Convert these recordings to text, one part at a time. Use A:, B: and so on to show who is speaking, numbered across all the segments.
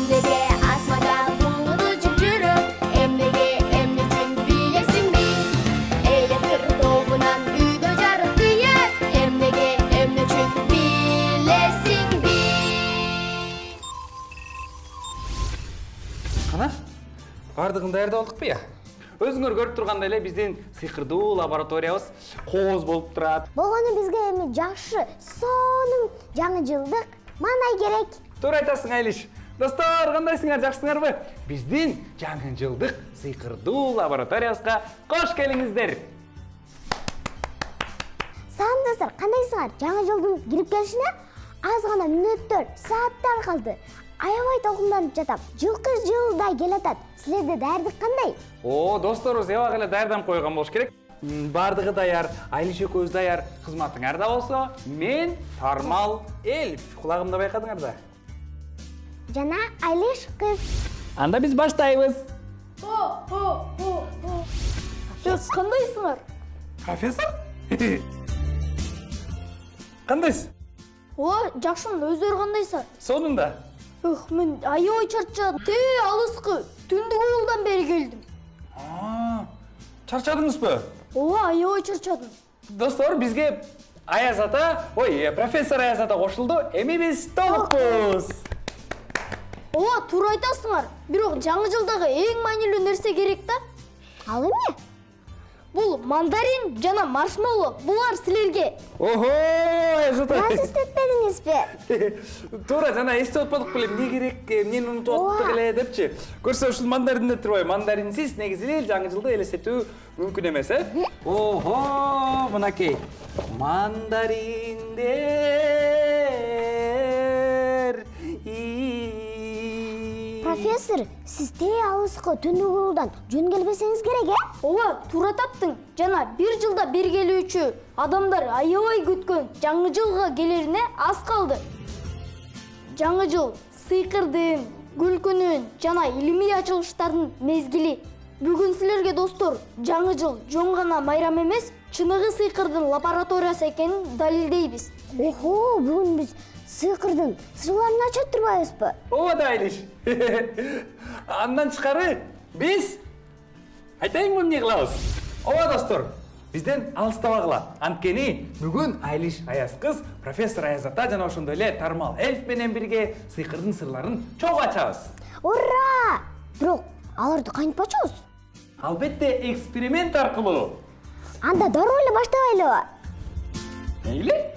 A: Emnege asmada bulunu жүрүп, эмнеге эмне үчүн билесиңби? Электр тобунан үйдө жарык кыйыр, эмнеге эмне үчүн билесиңби?
B: Кана? Бардыгын даярдап алдыкпы я? Өзүңөр көрүп тургандай эле биздин сыйкырдуу лабораториябыз кооз болуп турат.
C: Болгону бизге эми жакшы, сонун жаңы жылдык маанай керек.
B: Туура айтасың, Айлиш. Достор, кандайсыңар, жакшысыңарбы? Биздин жаңы жылдык сыйкырдуу лабораториябызга кош келиңиздер.
C: Салам достор, кандайсыңар? Жаңы жылдын кирип келишине аз гана мүнөттөр, сааттар калды. Аябай толкунданып жатам. Жылкы жылдай келатат. Силерде даярдык кандай?
B: О, досторубуз эбак эле даярданып койгон болуш керек. Бардыгы даяр, Айлиш экөөбүз даяр. Кызматыңар да болсо, мен Тармал Эльф. Кулагымда байкадыңар да.
C: Жана Айлиш кыз.
B: Анда биз баштайбыз.
D: Сиз кандайсыңар?
B: Профессор? Кандайсыз?
D: Ооба, жакшымын. Өздөрү кандайсыздар?
B: Сонунда.
D: Мен аябай чарчадым. Алыскы түндүк уюлдан бери келдим.
B: Чарчадыңызбы?
D: Ооба, аябай чарчадым.
B: Достор, бизге Аяз ата, профессор Аяз ата кошулду. Эми биз толукпуз.
D: Ооба, туура айтасыңар. Бирок жаңы жылдагы эң маанилүү нерсе керек да.
C: Ал эмне?
D: Бул мандарин жана маршмеллоу. Булар силерге.
B: Охо, Аяз ата.
C: Насыз эстетпедиңизби?
B: Туура, жана эстеп атпадык беле, эмне керек, эмнени унутуп аттык эле депчи. Көрсө ушул мандариндер турбайбы? Мандаринсиз негизи эле жаңы жылды элестетүү мүмкүн эмес, Охо, мынакей. Мандариндер.
C: Профессор, сиз алыскы түндүк уюлдан жөн келбесеңиз керек,
D: Ооба, туура таптың. Жана бир жылда бир келүүчү адамдар аябай күткөн жаңы жылга келерине аз калды. Жаңы жыл сыйкырдын, күлкүнүн жана илимий ачылыштардын мезгили. Бүгүн силерге достор, жаңы жыл жон гана майрам эмес, чыныгы сыйкырдын лабораториясы экенин далилдейбиз.
C: Охо, бүгүн биз сыйкырдын сырларын ача турбайбызбы?
B: Ооба да, Айлиш. Андан тышкары биз айтайынбы эмне кылабыз? Ооба достор, бизден алыстабагыла. Анткени бүгүн Айлиш Аяз кыз, профессор Аяз ата жана ошондой эле Тармал Эльф менен бирге сыйкырдын сырларын чогуу ачабыз.
C: Ура! Бирок аларды кантип ачабыз?
B: Албетте эксперимент аркылуу.
C: Анда дароо эле баштабайлыбы?
B: Мейли?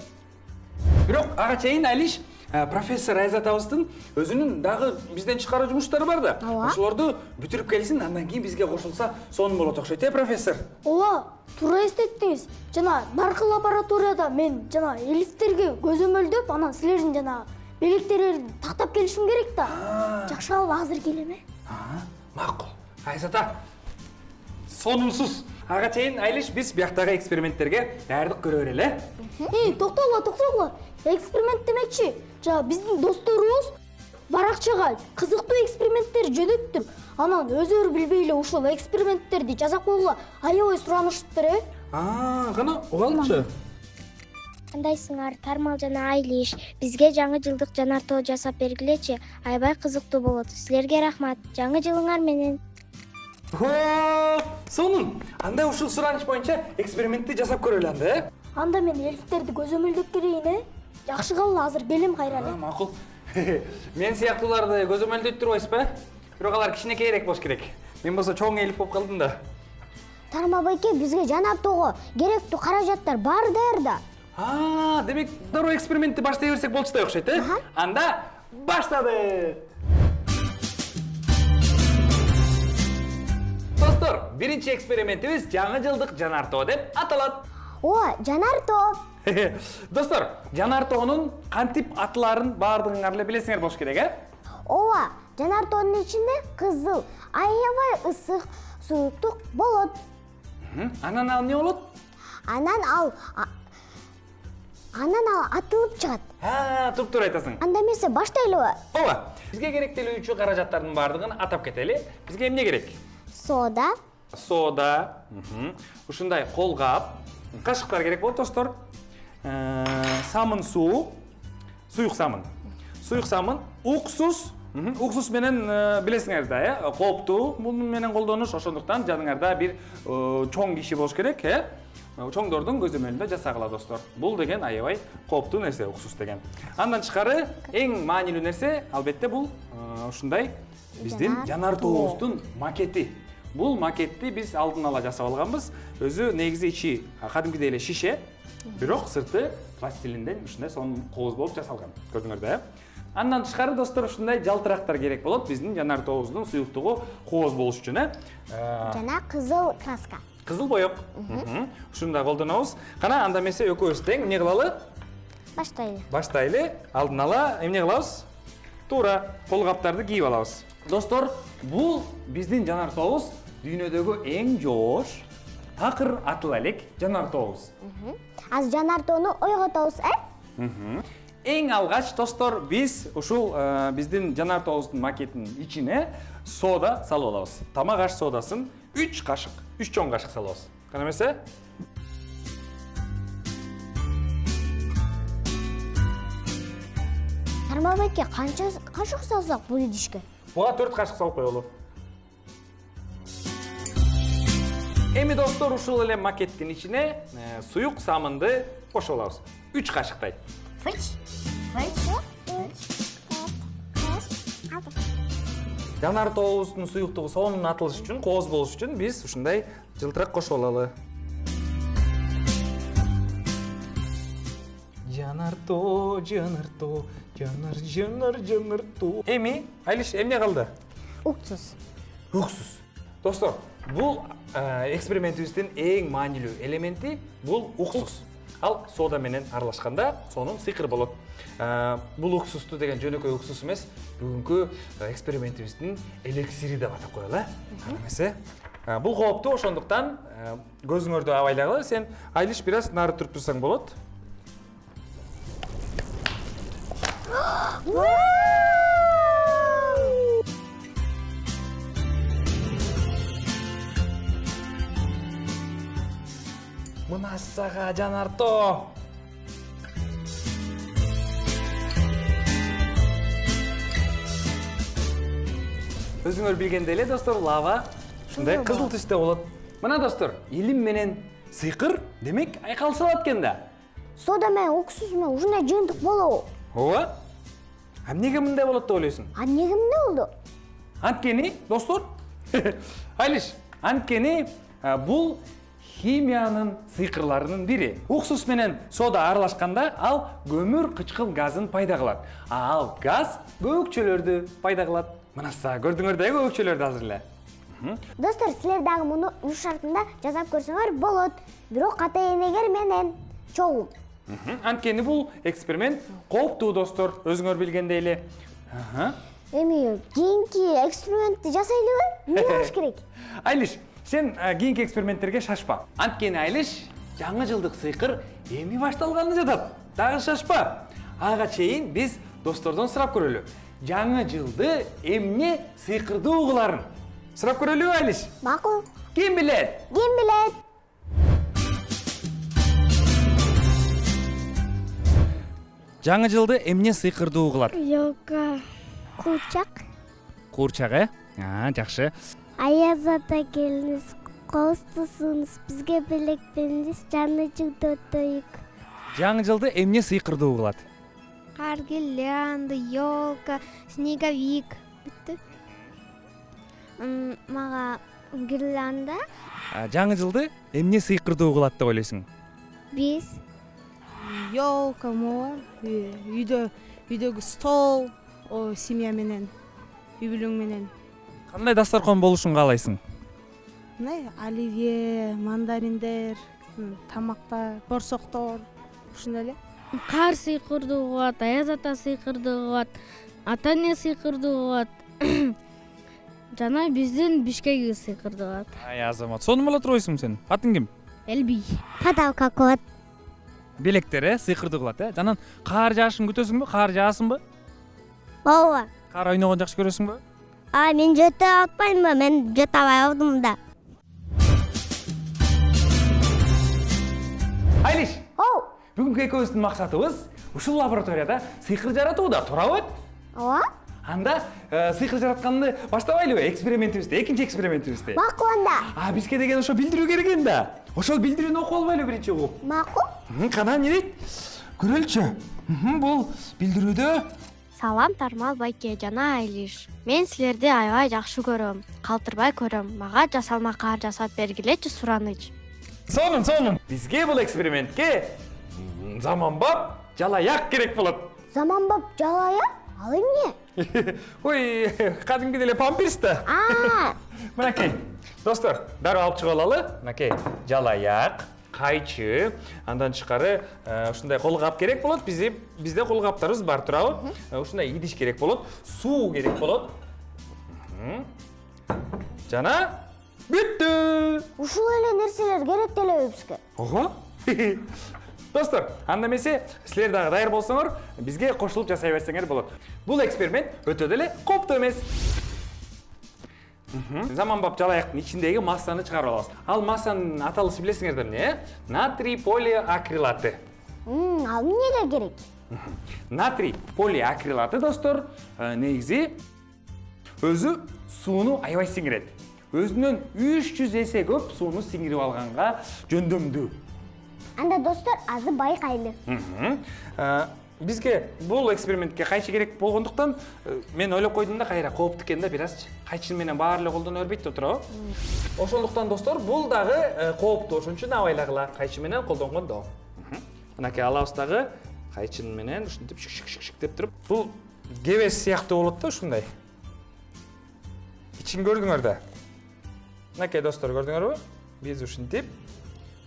B: Бирок ага чейин Айлиш профессор Аяз атабыздын өзүнүн дагы бизден чыккаруу жумуштары бар да. Ошолорду бүтүрүп келсин, андан кийин бизге кошулса сонун болот окшойт, профессор?
D: Ооба, туура эстеттиңиз. Жана баркы лабораторияда мен жана элифтерге көзөмөлдөп, анан силердин жана белектериңерди тактап келишим керек да. Жакшы, ал азыр келеме?
B: Макул. Аяз ата, сонунсуз. Ага чейин Айлиш биз бияктагы эксперименттерге даярдык көрө берели.
D: Токтогула. Эксперимент демекчи, биздин досторубуз баракчага кызыктуу эксперименттер жөнөттүр. Анан өзүрү билбей эле ушул эксперименттерди жасап койгула аябай суранышыптыр,
B: Кана, угалычы.
E: Кандайсыңар, Тармал жана Айлиш? Бизге жаңы жылдык жанартоо жасап бергилечи. Аябай кызыктуу болот. Силерге рахмат. Жаңы жылыңар менен.
B: Сонун. Анда ушул сураныч боюнча экспериментти жасап көрөлү анда,
D: Анда мен элифтерди көзөмөлдөп келейин, Жакшы калла, азыр келем кайра эле.
B: Макул. Мен сыяктууларды көзөмөлдөп турбайсызбы? Бирок алар кичинекейирээк болуш керек. Мен болсо чоң элиф болуп калдым да.
C: Тармал байке, бизге жанартоого керектүү каражаттар бар даярда.
B: Демек дароо экспериментти баштай берсек болчудай окшойт, Анда баштадык. Достор, биринчи экспериментибиз жаңы жылдык жанартоо деп аталат.
C: Жанартоо.
B: Достор, жанартоонун кантип атыларын баардыгыңар эле билесиңер болуш керек,
C: Ооба, жанартоонун ичинде кызыл, аябай ысык сууктук болот.
B: Анан ал эмне болот?
C: Анан ал атылып чыгат.
B: Туп-туура айтасың.
C: Анда эмесе баштайлыбы?
B: Ооба, бизге керектелүүчү каражаттардын баардыгын атап кетели. Бизге эмне керек?
C: Сода.
B: Ушундай колгап, кашыктар керек болот, достор. Самын суу, суюк самын, уксус, Уксус менен билесиңер да, кооптуу муну менен колдонуш, ошондуктан жаныңарда бир чоң киши болуш керек, чоңдордун көзөмөлүндө жасагыла достор. Бул деген аябай кооптуу нерсе уксус деген. Андан тышкары эң маанилүү нерсе албетте бул ушундай биздин жанар тообуздун макети. Бул макетти биз алдын ала жасап алганбыз. Өзү негизи ичи кадимкидей эле шише, бирок сырты пластилинден ушундай сонун кооз болуп жасалган. Көрдүңөр да? Андан тышкары достор ушундай жалтырактар керек болот биздин жанар тообуздун суюктугу кооз болуш үчүн,
C: Жана кызыл краска.
B: Кызыл боек. Ушундай колдонобуз. Кана анда эмесе экөөбүз тең эмне кылалы?
C: Баштайлы.
B: Баштайлы. Алдын ала эмне кылабыз? Туура кол каптарды кийип алабыз. Достор, бул биздин жанар тообуз дүйнөдөгү эң жоош, такыр атыла элек жанар тообуз.
C: Аз жанар тоону ойготобуз,
B: Эң алгач достор биз ушул биздин жанар тообуздун макетинин ичине сода салып алабыз. Тамак аш содасын 3 кашык, 3 чоң кашык салабыз. Кана эмесе?
C: Тармабекке канча кашык салсак бул идишке?
B: Буга 4 кашык салып коелу. Эми достор ушул эле макеттин ичине суюк самынды кошуп алабыз. 3 кашыктай. Жанар тообуздун суюктугу сонун атылыш үчүн, кооз болуш үчүн биз ушундай жылтырак кошуп алалы. Жанар тоо, жанар тоо, жанар тоо. Эми, Айлиш, эмне калды?
C: Уксус.
B: Уксус. Достор, бул экспериментибиздин эң маанилүү элементи бул уксус. Ал сода менен аралашканда сонун сыйкыр болот. Бул уксусту деген жөнөкөй уксус эмес, бүгүнкү экспериментибиздин элексири деп атап коелу, эмесе? Бул кооптуу, ошондуктан көзүңөрдү абайлагыла. Сен Айлиш бир аз нары туруп турсаң болот. Мына сага жанар тоо. Өзүңөр билгендей эле достор, лава ушундай кызыл түстө болот. Мына достор, илим менен сыйкыр демек айкалышат экен да.
C: Сода менен уксус менен ушундай жыйынтык болобу?
B: Ооба. Эмнеге мындай болот деп ойлойсуң?
C: Эмнеге мындай болду?
B: Анткени, достор, Айлиш, анткени бул химиянын сыйкырларынын бири. Уксус менен сода аралашканда ал көмүр кычкыл газын пайда кылат. Ал газ көбүкчөлөрдү пайда кылат. Мына көрдүңөр да көбүкчөлөрдү азыр эле.
C: Достор, силер дагы муну үй шартында жасап көрсөңөр болот. Бирок ата-энегер менен чогуу.
B: Анткени бул эксперимент кооптуу достор, өзүңөр билгендей эле.
C: Эми кийинки экспериментти жасайлыбы? Эмне болуш керек?
B: Айлиш, сен кийинки эксперименттерге шашпа. Анткени Айлиш, жаңы жылдык сыйкыр эми башталганы жатат. Дагы шашпа. Ага чейин биз достордон сурап көрөлү. Жаңы жылды эмне сыйкырдуу кыларын? Сурап көрөлүбү, Айлиш?
C: Макул.
B: Ким билет?
C: Ким билет?
B: Жаңы жылды эмне сыйкырдуу кылат?
C: Ёлка. Курчак.
B: Курчак, жакшы.
C: Аяз ата келиңиз, коз тусуңуз, бизге белек бериңиз, жаңы жылды өтөйүк.
B: Жаңы жылды эмне сыйкырдуу кылат?
E: Кар, гирлянда, ёлка, снеговик. Бүттү. Мага гирлянда.
B: Жаңы жылды эмне сыйкырдуу кылат деп ойлойсуң?
E: Биз
F: Ёлка бар, үйдөгү стол, семья менен, үй бүлөң менен.
B: Кандай дастаркан болушун каалайсың?
F: Мындай оливье, мандариндер, тамактар, борсоктор, ушундай эле.
G: Кар сыйкырдуу кылат, аяз ата сыйкырдуу кылат, ата эне сыйкырдуу кылат. Жана биздин Бишкек сыйкырдуу кылат.
B: Ай азамат, сонун боло турбайсың сен? Атың ким?
G: Элбий.
C: Подалка кот.
B: Белектер, сыйкырдуу кылат, Жанан кар жаашын күтөсүңбү? Кар жаасынбы?
C: Ооба.
B: Кар ойногон жакшы көрөсүңбү?
C: Мен жөтө атпаймынбы? Мен жөтө албай алдым да.
B: Айлиш, бүгүнкү экөөбүздүн максатыбыз ушул лабораторияда сыйкыр жаратуу да, туурабы?
C: Ооба.
B: анда сыйкыр жаратканды баштабайлыбы экспериментибизди, экинчи экспериментибизди?
C: Макул анда.
B: Бизге деген ошо билдирүү керек экен да. Ошол билдирүүнү окуп албайлы биринчи угуп.
C: Макул.
B: Кана эмне дейт? Көрөлчү. Бул билдирүүдө
E: Салам Тармал байке жана Айлиш. Мен силерди аябай жакшы көрөм. Калтырбай көрөм. Мага жасалма каар жасап бергилечи сураныч.
B: сонун. Бизге бул экспериментке заманбап жалаяк керек болот.
C: Заманбап жалаяк? Ал эмне?
B: Ой, кадимки деле памперс да. Мынакей, достор, дароо алып чыгып алалы. Мынакей, жалаяк, кайчы, андан тышкары ушундай колгап керек болот. Бизде колгаптарыбыз бар турабы? Ушундай идиш керек болот, суу керек болот. Жана бүттү.
C: Ушул эле нерселер керек делеби бизге?
B: Ого. Достор, анда эмесе силер дагы даяр болсоңор, бизге кошулуп жасай берсеңер болот. Бул эксперимент өтө деле кооптуу эмес. Заманбап жалаяктын ичиндеги массаны чыгарып алабыз. Ал массанын аталышы билесиңердер эмне? Натрий полиакрилаты.
C: Ал эмнеге керек?
B: Натрий полиакрилаты, достор, негизи өзү сууну аябай сиңирет. Өзүнөн 300 эсе көп сууну сиңирип алганга жөндөмдүү.
C: Анда достор, азыр байкайлы.
B: Бизге бул экспериментке кайчы керек болгондуктан мен ойлоп койдум да кайра кооптуу экен да, бир аз кайчы менен баары эле колдоно бербейт да турабы. Ошондуктан достор, бул дагы кооптуу, ошон үчүн абайлагыла, кайчы менен колдонгондо. Мынакей алабыз дагы кайчын менен ушинтип шик деп туруп, бул кебес сыяктуу болот да ушундай. Ичин көрдүңөр да. Мынакей достор, көрдүңөрбү? Биз ушинтип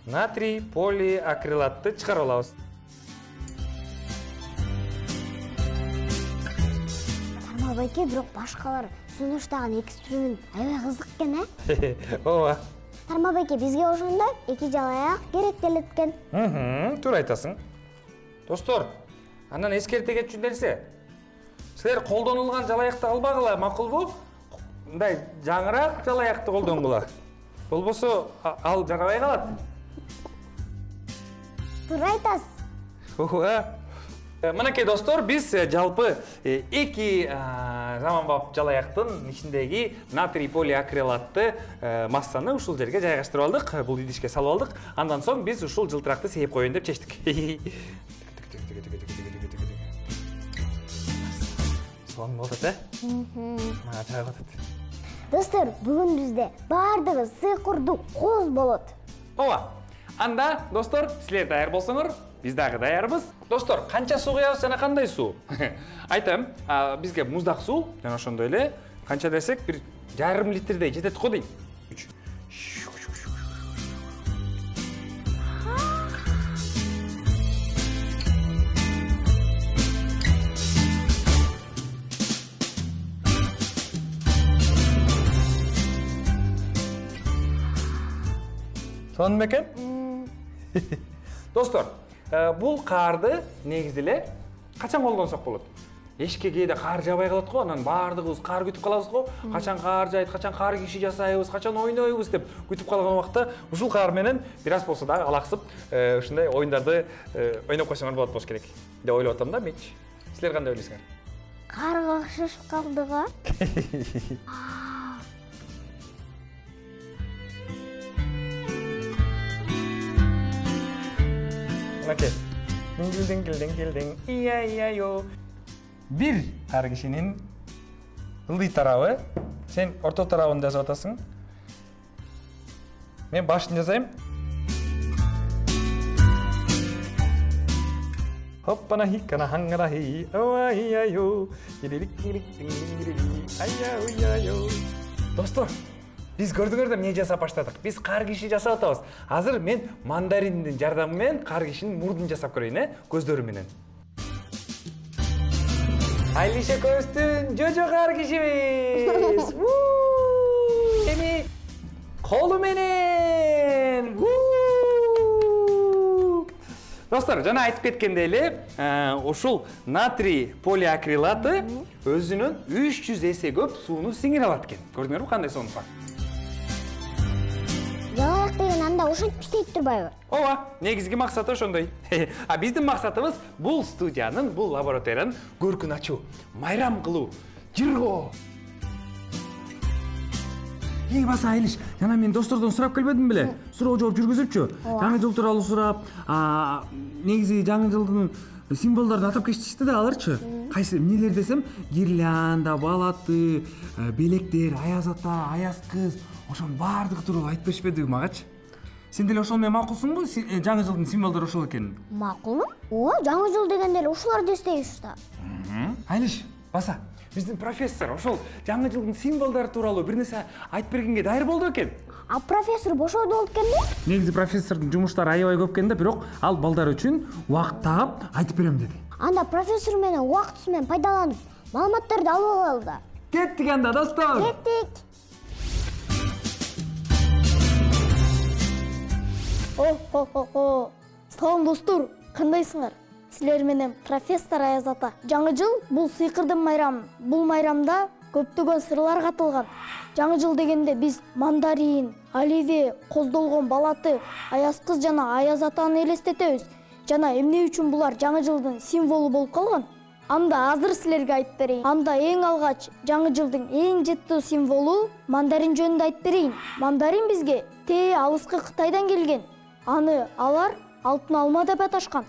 B: натрий полиакрилатты чыгарып алабыз.
C: Тармал байке, бирок башкалар сунуштаган эксперимент аябай кызык экен,
B: Ооба.
C: Тармал байке, бизге ошондой 2 жалаяк керек делет экен.
B: Туура айтасың. Достор, андан эскерте кетчү нерсе. Силер колдонулган жалаякты албагыла, макулбу? Мындай жаңыраак жалаякты колдонгула. Болбосо ал жарабай калат.
C: Туура айтасыз.
B: Ооба. Мынакей достор, биз жалпы 2 заманбап жалаяктын ичиндеги натрий полиакрилатты массаны ушул жерге жайгаштырып алдык, бул идишке салып алдык. Андан соң биз ушул жылтыракты сээп коеюн деп чечтик. Сонун болот, Мага жагып атат.
C: Достор, бүгүн бизде баардыгы сыйкырдуу коз болот.
B: Ооба. Анда, достор, силер даяр болсоңор, биз дагы даярбыз. Достор, канча суу куябыз жана кандай суу? Айтам, бизге муздак суу, жана ошондой эле канча десек, бир 1,5 литрдей жетет го дейм. Сонун бекен? Достор, бул карды негизи эле качан колдонсок болот? Эшикке кээде кар жабай калат го, анан баардыгыбыз кар күтүп калабыз го. Качан кар жайт, качан кар киши жасайбыз, качан ойнойбуз деп күтүп калган убакта ушул кар менен бир аз болсо дагы алаксып, ушундай оюндарды ойноп койсоңор болот болуш керек деп ойлоп атам да менчи. Силер кандай ойлойсуңар?
C: Карга шашып калды го.
B: Мынакей. Диңгилдиң, ия-ия-йо. Бир кар кишинин ылдый тарабы, сен орто тарабын жазып атасың. Мен башын жазайм. Хоппана хиккана хангара хи, ия-ия-йо. Ая-уя-йо. Достор, биз көрдүңөр да эмне жасап баштадык. Биз кар киши жасап атабыз. Азыр мен мандариндин жардамы менен кар кишинин мурдун жасап көрөйүн, көздөрү менен. Айлиша көстүн жожо кар кишибиз. Эми колу менен. Достор, жана айтып кеткендей эле, ушул натрий полиакрилаты өзүнөн 300 эсе көп сууну сиңире алат экен. Көрдүңөрбү кандай сонун факт?
C: Жалаяк деген анда ошентип иштейт турбайбы?
B: Ооба, негизги максаты ошондой. Биздин максатыбыз бул студиянын, бул лабораториянын көркүн ачуу, майрам кылуу. Жырго. Баса Айлиш, жана мен достордон сурап келбедим беле? Суроо жооп жүргүзүпчү. Жаңы жыл тууралуу сурап, негизи жаңы жылдын символдорун атап кетишти да аларчы. Кайсы эмнелер десем, гирлянда, балаты, белектер, аяз ата, аяз кыз, ошонун баардыгы тууралуу айтып беришпедиби магачы? Сен деле ошол менен макулсуңбу? Жаңы жылдын символдору ошол экенин.
C: Макулум? Жаңы жыл дегенде эле ушуларды эстейбиз да.
B: Айлиш, баса. Биздин профессор ошол жаңы жылдын символдору тууралуу бир нерсе айтып бергенге дайыр болду экен.
C: А профессор бошодо болуп экенби?
B: Негизи профессордун жумуштары аябай көп экен да, бирок ал балдар үчүн убакыт таап айтып берем деди.
C: Анда профессор менен убактысы менен пайдаланып, маалыматтарды алып алалы да.
B: Кеттик анда, достор.
C: Кеттик.
D: Салам достор, кандайсыңар? Силер менен профессор Аяз ата. Жаңы жыл бул сыйкырдын майрамы. Бул майрамда көптөгөн сырлар катылган. Жаңы жыл дегенде биз мандарин, оливье, коздолгон балаты, аяз кыз жана аяз атаны элестетебиз. Жана эмне үчүн булар жаңы жылдын символу болуп калган? Анда азыр силерге айтып берейин. Анда эң алгач жаңы жылдын эң жыттуу символу мандарин жөнүндө айтып берейин. Мандарин бизге алыскы Кытайдан келген. Аны алар алтын алма деп аташкан.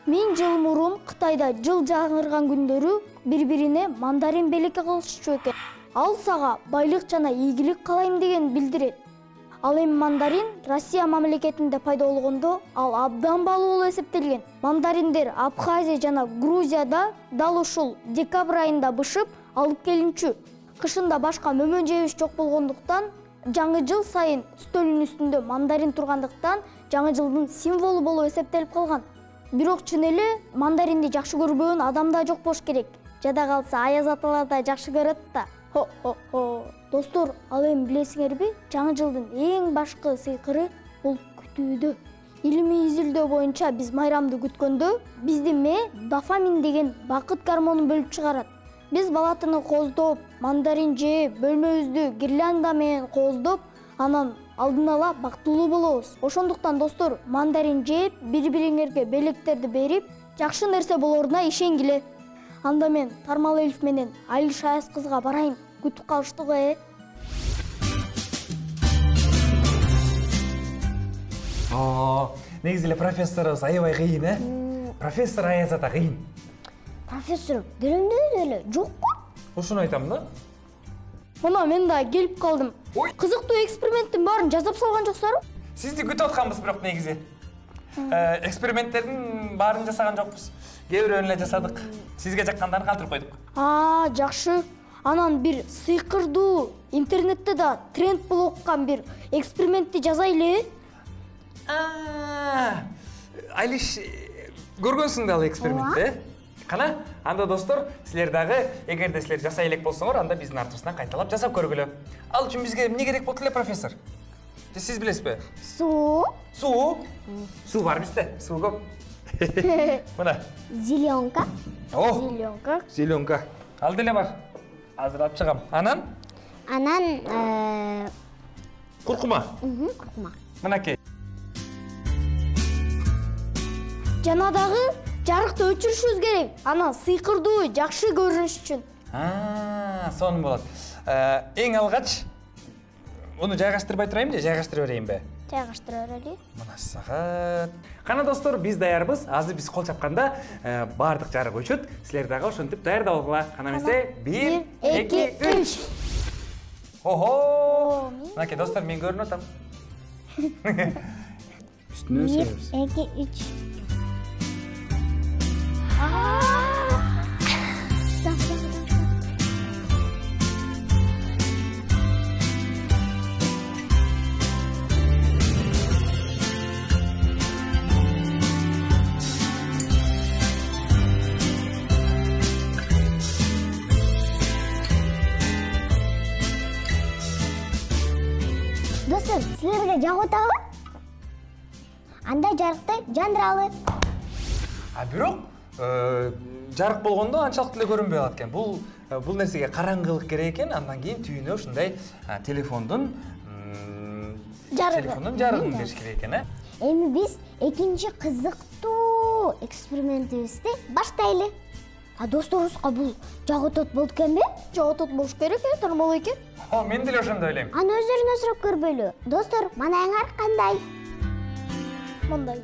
D: 1000 жыл мурун Кытайда жыл жаңырган күндөрү бири-бирине мандарин белекке кылышчу экен. Ал сага байлык жана ийгилик каалайм деген билдирет. Ал эми мандарин Россия мамлекетинде пайда болгондо ал абдан баалуу эсептелген. Мандариндер Абхазия жана Грузияда дал ушул декабрь айында бышып алып келинчү. Кышында башка мөмөн жебиш жок болгондуктан жаңы жыл сайын стөлүнүн үстүндө мандарин тургандыктан жаңы жылдын символу болуп эсептелип калган. Бирок чын эле мандаринди жакшы көрбөгөн адам да жок болуш керек. Жада калса аяз аталар да жакшы көрөт да. Достор, ал эми билесиңерби, жаңы жылдын эң башкы сыйкыры бул күтүүдө. Илимий изилдөө боюнча биз майрамды күткөндө биздин мээ дофамин деген бакыт гормонун бөлүп чыгарат. Биз балатыны коздоп, мандарин жеп, бөлмөбүздү гирлянда менен кооздоп, анан алдын ала бактылуу болобуз. Ошондуктан достор, мандарин жеп, бири-бириңерге белектерди берип, жакшы нерсе болоруна ишенгиле. Анда мен Тармал Элиф менен Айлиш аяз кызга барайын. Күтүп калыштыгы,
B: Негизи эле профессорубуз аябай кыйын, Профессор Аяз ата кыйын.
C: Профессор делемдебиз эле жокпу?
B: Ошону айтам да.
D: Мына мен да келип калдым. Кызыктуу эксперименттин баарын жасап салган жоксарбы?
B: Сизди күтүп атканбыз бирок негизи. Эксперименттердин баарын жасаган жокпуз. Кээ бирөөнү эле жасадык. Сизге жаккандарын калтырып койдук.
D: Жакшы. Анан бир сыйкырдуу интернетте да тренд болуп аткан бир экспериментти жазайлы.
B: Айлиш, көргөнсүң да ал экспериментти? Кана, анда достор, силер дагы эгерде силер жасай элек болсоңор, анда биздин артыбыздан кайталап жасап көргүлө. Ал үчүн бизге эмне керек болот эле, профессор? Сиз билесизби?
C: Суу.
B: Суу? Суу бар бизде, суу көп. Мына.
C: Зеленка.
B: Зеленка. Ал деле бар. Азыр алып чыгам. Анан? Куркума.
C: Куркума.
B: Мынакей.
D: Жана дагы жарыкты өчүрүшүбүз керек. Анан сыйкырдуу жакшы көрүнүш үчүн.
B: Сонун болот. Эң алгач уну жайгаштырбай турайын же, жайгаштырып берейинби?
D: Жайгаштыра берели.
B: Мына сагат. Кана достор, биз даярбыз. Азыр биз кол чапканда баардык жарык өчөт. Силер дагы ошентип даярдалгыла. Кана эмесе 1, 2, 3. Охо! Мынакей достор, мен көрүнүп атам. Үстүнө сөйбүз.
C: 1, 2, 3. Достор, силерге жагып атабы? Анда жарыкты жандыралы.
B: Бирок жарык болгондо анчалык эле көрүнбөй калат экен. Бул нерсеге караңгылык керек экен. Андан кийин түйүнө ушундай телефондун жарыгын бериш керек экен,
C: Эми биз экинчи кызыктуу экспериментибизди баштайлы. А досторубузга бул жаготот болду экенби?
D: Жоготот болуш керек, нормал экен.
B: Мен деле ошондой ойлойм.
C: Аны өздөрүнө сурап көрбөйлү. Достор, маанайыңар кандай?
D: Мындай.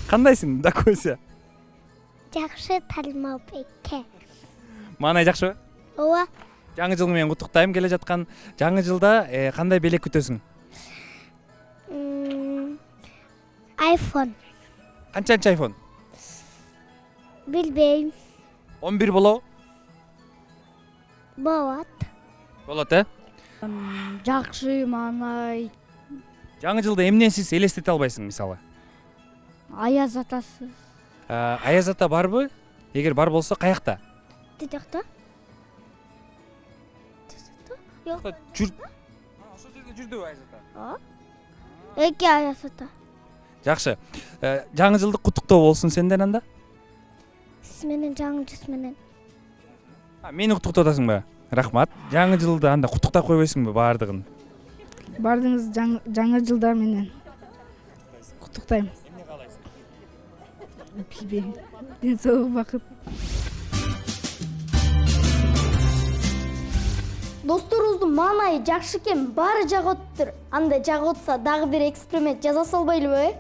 B: Кандайсың, Дакося?
C: Жакшы Талмау эке.
B: Маанай жакшыбы?
C: Ооба.
B: Жаңы жыл менен куттуктайм. Келе жаткан жаңы жылда кандай белек күтөсүң?
C: Айфон.
B: Канчанчы айфон?
C: Билбейм.
B: 11 болобу?
C: Болот.
B: Болот,
G: Жакшы маанай.
B: Жаңы жылда эмнесиз элестете албайсың, мисалы?
G: Аяз атасы.
B: Аяз ата барбы? Эгер бар болсо, каякта?
C: Тидякта?
B: Ошол жерде жүрдүбү Аяз ата?
C: Эки Аяз ата.
B: Жакшы. Жаңы жылдык куттуктоо болсун сенден анда?
C: Сиз менен жаңы жыл менен.
B: Мени куттуктатасыңбы? Рахмат. Жаңы жылды анда куттуктап койбойсуңбу баардыгын?
F: Бардыңыз жаңы жылдар менен. Куттуктайм. Билбейм. Ден соолук, бакыт.
D: Досторубуздун маанайы жакшы экен, баары жагаттыр. Анда жагатса дагы бир эксперимент жаса салбайлыбы?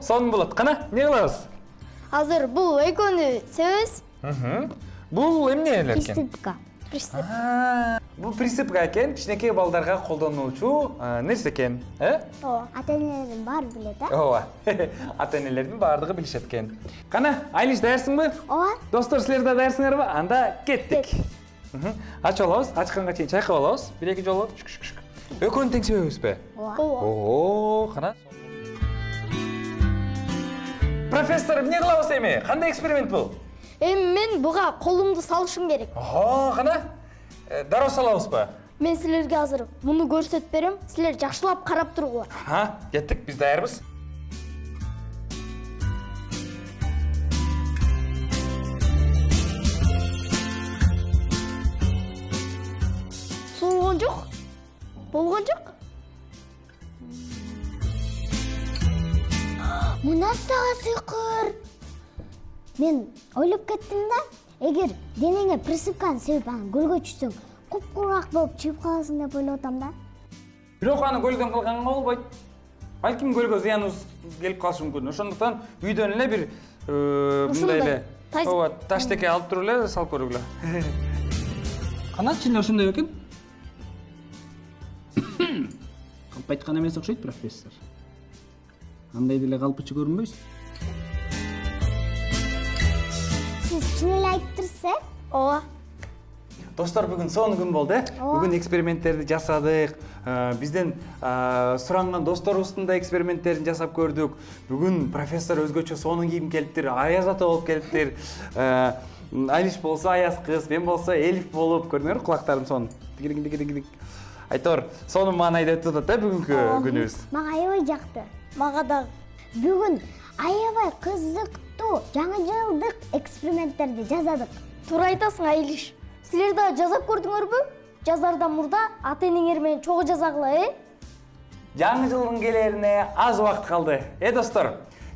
B: Сонун болот. Кана, эмне кылабыз?
D: Азыр бул экөөнү себебиз.
B: Бул эмне эле экен?
C: Приступка.
B: Бул присыпка экен, кичинекей балдарга колдонуучу нерсе экен,
C: Ата-энелердин баары билет,
B: Ооба. Ата-энелердин баардыгы билишет экен. Кана, Айлиш даярсыңбы?
C: Ооба.
B: Достор, силер да даярсыңарбы? Анда кеттик. Ачып алабыз, ачканга чейин чайкап алабыз. Бир-эки жолу. Экөөнү тең себебизби?
C: Ооба.
B: Кана. Профессор, эмне кылабыз эми? Кандай эксперимент бул?
D: Эми мен буга колумду салышым керек.
B: Кана. Дароо салабызбы?
D: Мен силерге азыр муну көрсөтүп берем. Силер жакшылап карап тургула.
B: Кеттик, биз даярбыз.
D: Болгон жок. Болгон жок.
C: Мына сага сыйкыр. Мен ойлоп кеттим да, эгер денеңе присыпканы себеп аны көлгө түшсөң, куп-курак болуп чыгып каласың деп ойлоп атам да.
B: Бирок аны көлдөн кылганга болбойт. Балким көлгө зыяныбыз келип калышы мүмкүн. Ошондуктан үйдөн эле бир мындай эле таштеке алып туруп эле салып көргүлө. Кана, чын ошондой бекен? Калп айткан эмес окшойт, профессор. Андай деле калпычы көрүнбөйсүң.
C: Сиз чын эле айтып турсуз,
D: Ооба.
B: Достор, бүгүн сонун күн болду, Бүгүн эксперименттерди жасадык. Бизден суранган досторубуздун да эксперименттерин жасап көрдүк. Бүгүн профессор өзгөчө сонун кийим келиптир, Аяз ата болуп келиптир. Айлиш болсо Аяз кыз, мен болсо Элиф болуп, көрдүңөр, кулактарым сонун. Дигидик. Айтор, сонун маанайда өтүп атат да бүгүнкү күнүбүз.
C: Мага аябай жакты.
D: Мага дагы.
C: Бүгүн аябай кызыктуу жаңы жылдык эксперименттерди жасадык.
D: Туура айтасың, Айлиш. Силер да жасап көрдүңөрбү? Жазардан мурда ата-энеңер менен чогуу жасагыла,
B: Жаңы жылдын келерине аз убакыт калды. Достор,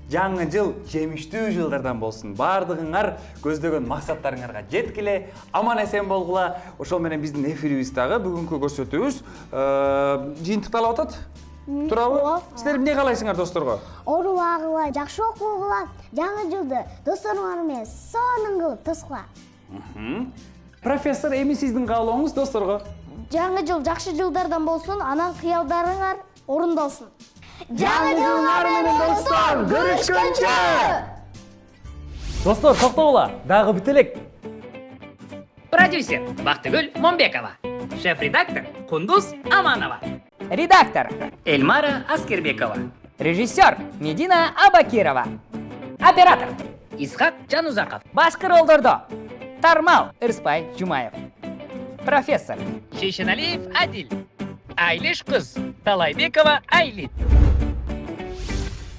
B: жаңы жыл жемиштүү жылдардан болсун. Баардыгыңар көздөгөн максаттарыңарга жеткиле, аман эсен болгула. Ошол менен биздин эфирибиз дагы бүгүнкү көрсөтүүбүз жыйынтыкталып атат. Туурабы? Силер эмне каалайсыңар досторго?
C: Оорубагыла, жакшы окугула, жаңы жылды досторуңар менен сонун кылып тоскула.
B: Профессор, эми сиздин каалооңуз досторго?
D: Жаңы жыл жакшы жылдардан болсун, анан кыялдарыңар орундалсын.
C: Жаңы жылыңар менен
B: достор, көрүшкөнчө! Достор, токтогула, дагы бүт элек.
H: Продюсер Бактыгүл Момбекова. Шеф-редактор Кундуз Аманова.
I: Редактор Эльмара Аскербекова. Режиссер Медина Абакирова. Оператор
H: Исхак Жанузаков.
I: башкы ролдордо Тармал Ырспай Жумаев. Профессор
H: Шейшеналиев Адил. Айлиш кыз Талайбекова Айлин.